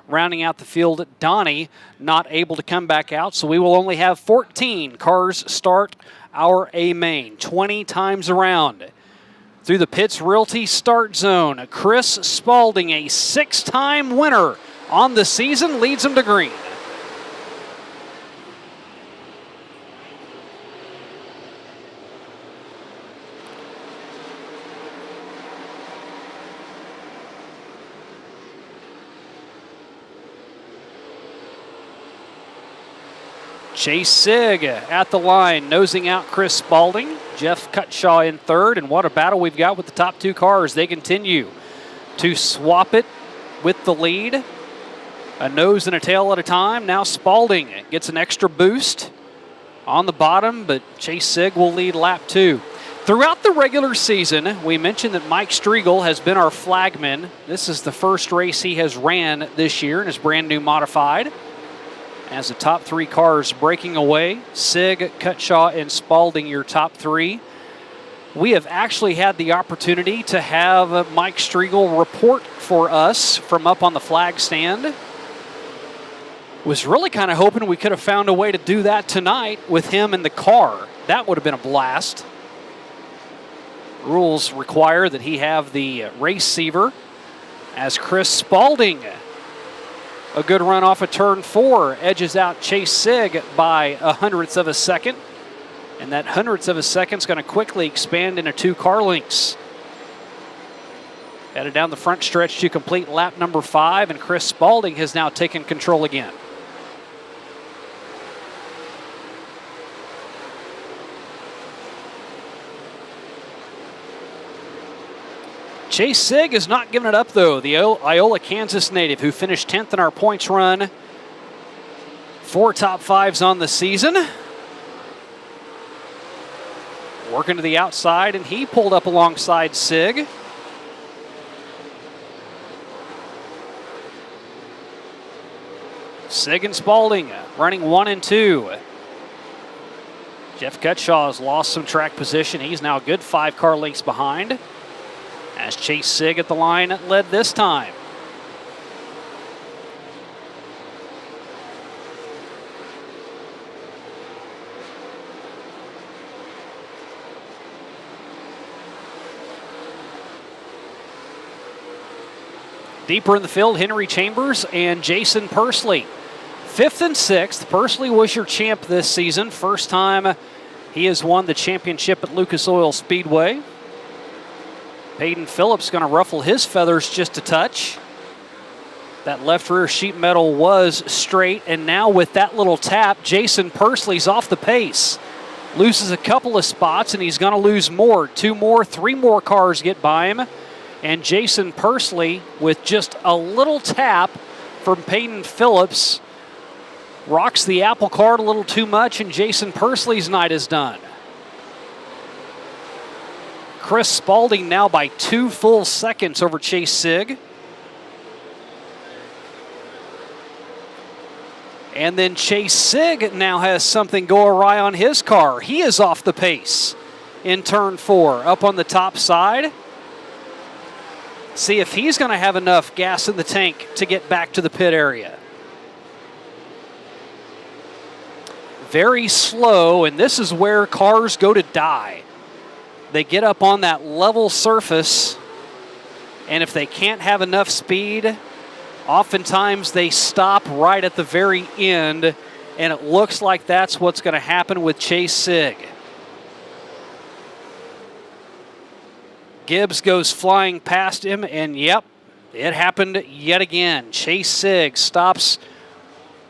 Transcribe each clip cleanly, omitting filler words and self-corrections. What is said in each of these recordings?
Rounding out the field, Donnie not able to come back out, so we will only have 14 cars start our A main, 20 times around. Through the Pitts Realty start zone, Chris Spalding, a 6-time winner on the season, leads him to green. Chase Sigg at the line, nosing out Chris Spalding. Jeff Cutshaw in third, and what a battle we've got with the top two cars. They continue to swap it with the lead. A nose and a tail at a time. Now Spalding gets an extra boost on the bottom, but Chase Sigg will lead lap 2. Throughout the regular season, we mentioned that Mike Striegel has been our flagman. This is the first race he has ran this year in his brand new modified. As the top three cars breaking away, Sigg, Cutshaw, and Spalding, your top three. We have actually had the opportunity to have Mike Striegel report for us from up on the flag stand. Was really kind of hoping we could have found a way to do that tonight with him in the car. That would have been a blast. Rules require that he have the receiver as Chris Spalding, a good run off of turn 4, edges out Chase Sigg by 1/100th of a second. And that 100th of a second is going to quickly expand into 2 car lengths. Headed down the front stretch to complete lap number 5, and Chris Spalding has now taken control again. Chase Sigg is not giving it up, though. The Iola, Kansas native who finished 10th in our points run. 4 top 5s on the season. Working to the outside, and he pulled up alongside Sigg. Sigg and Spalding running 1 and 2. Jeff Cutshaw has lost some track position. He's now a good 5 car lengths behind, as Chase Sigg at the line led this time. Deeper in the field, Henry Chambers and Jason Pursley. 5th and 6th. Pursley was your champ this season. First time he has won the championship at Lucas Oil Speedway. Peyton Phillips going to ruffle his feathers just a touch. That left rear sheet metal was straight, and now with that little tap, Jason Pursley's off the pace. Loses a couple of spots, and he's going to lose more. 2 more, 3 more cars get by him. And Jason Pursley, with just a little tap from Peyton Phillips, rocks the apple cart a little too much, and Jason Pursley's night is done. Chris Spalding now by 2 full seconds over Chase Sigg. And then Chase Sigg now has something go awry on his car. He is off the pace in turn 4, up on the top side. See if he's going to have enough gas in the tank to get back to the pit area. Very slow, and this is where cars go to die. They get up on that level surface, and if they can't have enough speed, oftentimes they stop right at the very end, and it looks like that's what's going to happen with Chase Sigg. Gibbs goes flying past him, and yep, it happened yet again. Chase Sigg stops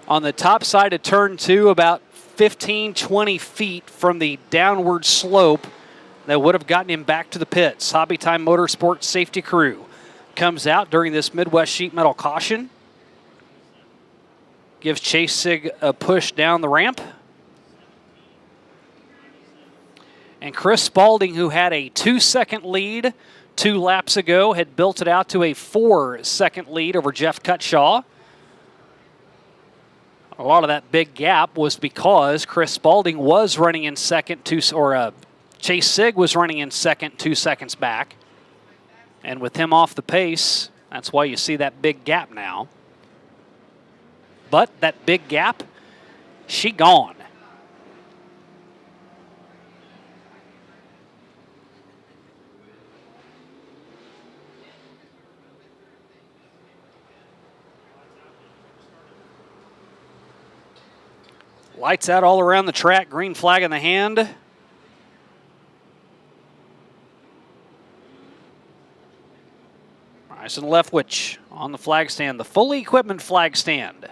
on the top side of turn 2, about 15-20 feet from the downward slope that would have gotten him back to the pits. Hobby Time Motorsports safety crew comes out during this Midwest sheet metal caution. Gives Chase Sigg a push down the ramp. And Chris Spalding, who had a 2-second lead 2 laps ago, had built it out to a 4-second lead over Jeff Cutshaw. A lot of that big gap was because Chris Spalding was running in second, Chase Sigg was running in second 2 seconds back. And with him off the pace, that's why you see that big gap now. but that big gap, she gone. Lights out all around the track, green flag in the hand. Bryson Leftwich on the flag stand, the fully equipment flag stand.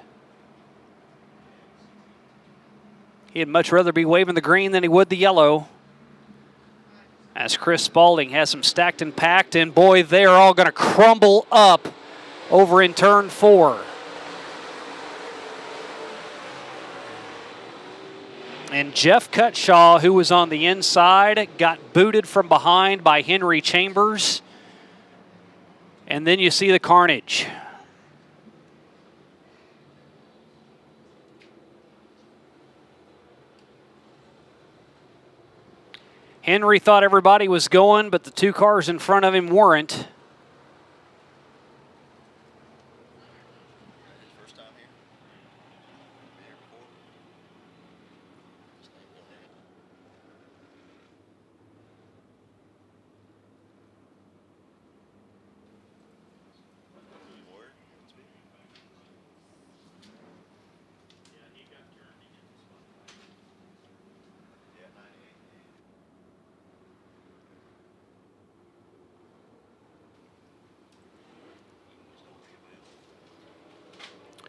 He'd much rather be waving the green than he would the yellow. As Chris Spaulding has them stacked and packed, and boy, they are all going to crumble up over in turn 4. And Jeff Cutshaw, who was on the inside, got booted from behind by Henry Chambers. And then you see the carnage. Henry thought everybody was going, but the 2 cars in front of him weren't.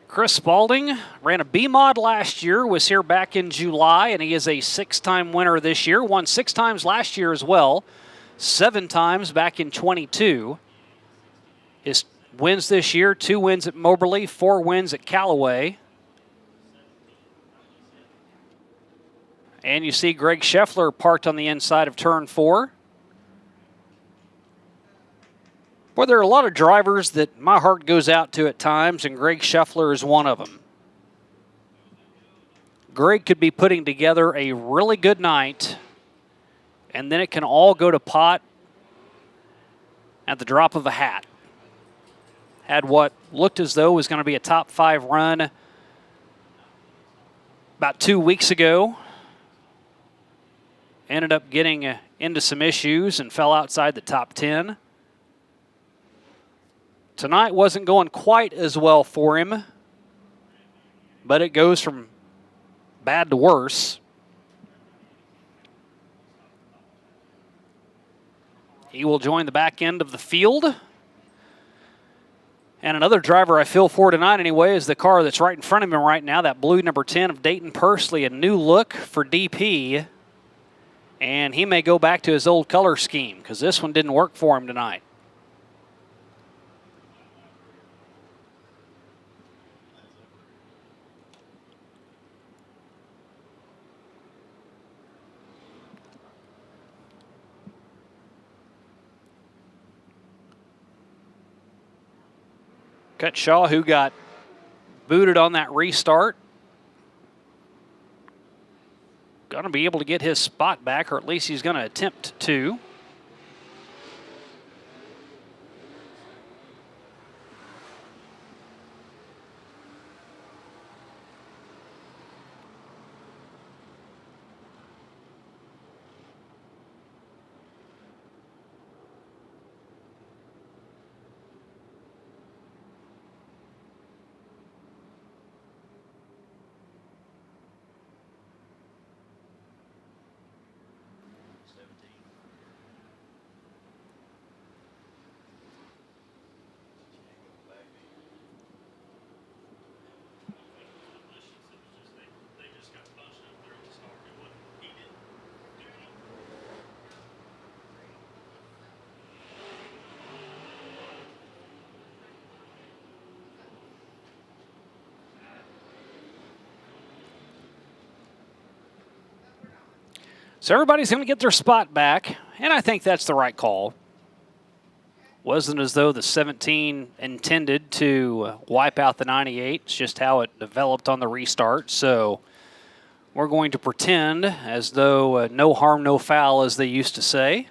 Chris Spaulding ran a B-Mod last year, was here back in July, and he is a 6-time winner this year. Won 6 times last year as well, 7 times back in 22. His wins this year, 2 wins at Moberly, 4 wins at Callaway. And you see Greg Scheffler parked on the inside of turn 4. Well, there are a lot of drivers that my heart goes out to at times, and Greg Scheffler is one of them. Greg could be putting together a really good night, and then it can all go to pot at the drop of a hat. Had what looked as though was going to be a top 5 run about 2 weeks ago. Ended up getting into some issues and fell outside the top 10. Tonight wasn't going quite as well for him, but it goes from bad to worse. He will join the back end of the field. And another driver I feel for tonight anyway is the car that's right in front of him right now, that blue number 10 of Dayton Pursley, a new look for DP. And he may go back to his old color scheme because this one didn't work for him tonight. Cutshaw, who got booted on that restart, going to be able to get his spot back, or at least he's going to attempt to. So everybody's going to get their spot back, and I think that's the right call. Wasn't as though the 17 intended to wipe out the 98. It's just how it developed on the restart. So we're going to pretend as though no harm, no foul, as they used to say.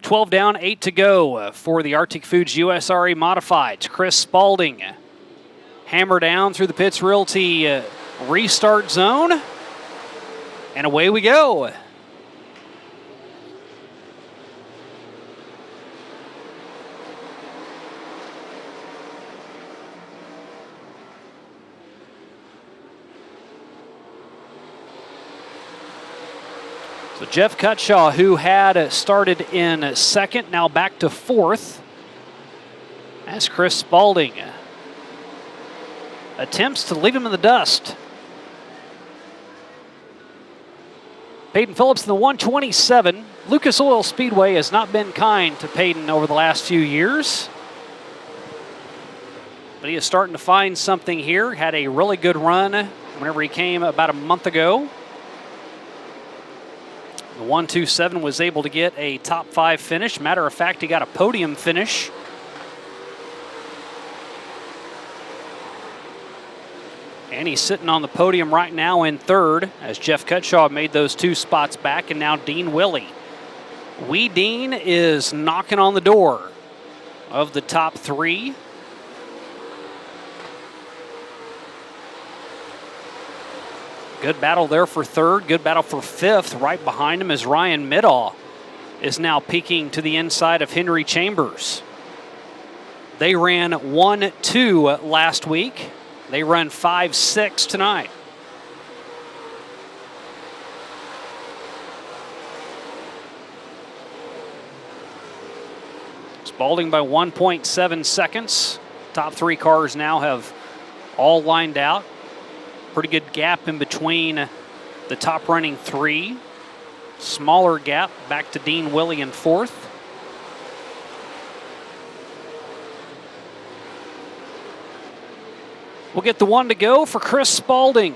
12 down, 8 to go for the Arctic Foods USRA Modifieds. Chris Spalding hammer down through the Pitts Realty restart zone. And away we go. So Jeff Cutshaw, who had started in second, now back to fourth, as Chris Spalding attempts to leave him in the dust. Peyton Phillips in the 127. Lucas Oil Speedway has not been kind to Peyton over the last few years, but he is starting to find something here. Had a really good run whenever he came about a month ago. The 127 was able to get a top 5 finish. Matter of fact, he got a podium finish. And he's sitting on the podium right now in third as Jeff Cutshaw made those 2 spots back, and now Dean Willie. Wee Dean is knocking on the door of the top 3. Good battle there for third. Good battle for fifth. Right behind him is Ryan Middaugh is now peeking to the inside of Henry Chambers. They ran 1-2 last week. They run 5-6 tonight. Spalding by 1.7 seconds. Top 3 cars now have all lined out. Pretty good gap in between the top running 3. Smaller gap back to Dean Willie in fourth. We'll get the 1 to go for Chris Spalding.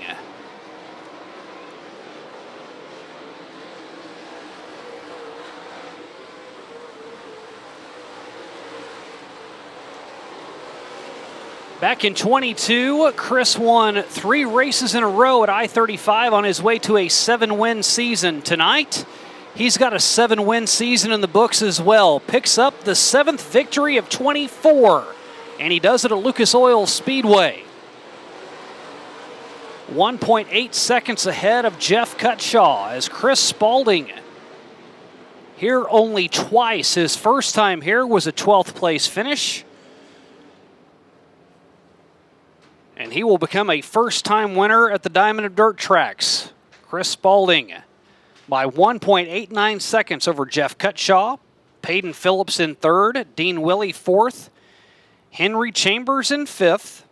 Back in 22, Chris won 3 races in a row at I-35 on his way to a 7-win season. Tonight, he's got a 7-win season in the books as well. Picks up the 7th victory of 24, and he does it at Lucas Oil Speedway. 1.8 seconds ahead of Jeff Cutshaw as Chris Spalding here only twice. His first time here was a 12th place finish. And he will become a first-time winner at the Diamond and Dirt Tracks. Chris Spalding by 1.89 seconds over Jeff Cutshaw. Peyton Phillips in third. Dean Willie fourth. Henry Chambers in fifth.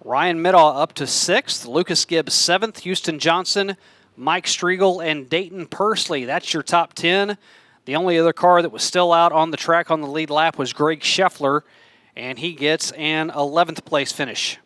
Ryan Middaugh up to sixth. Lucas Gibbs seventh. Houston Johnson, Mike Striegel, and Dayton Pursley. That's your top 10. The only other car that was still out on the track on the lead lap was Greg Scheffler, and he gets an 11th place finish.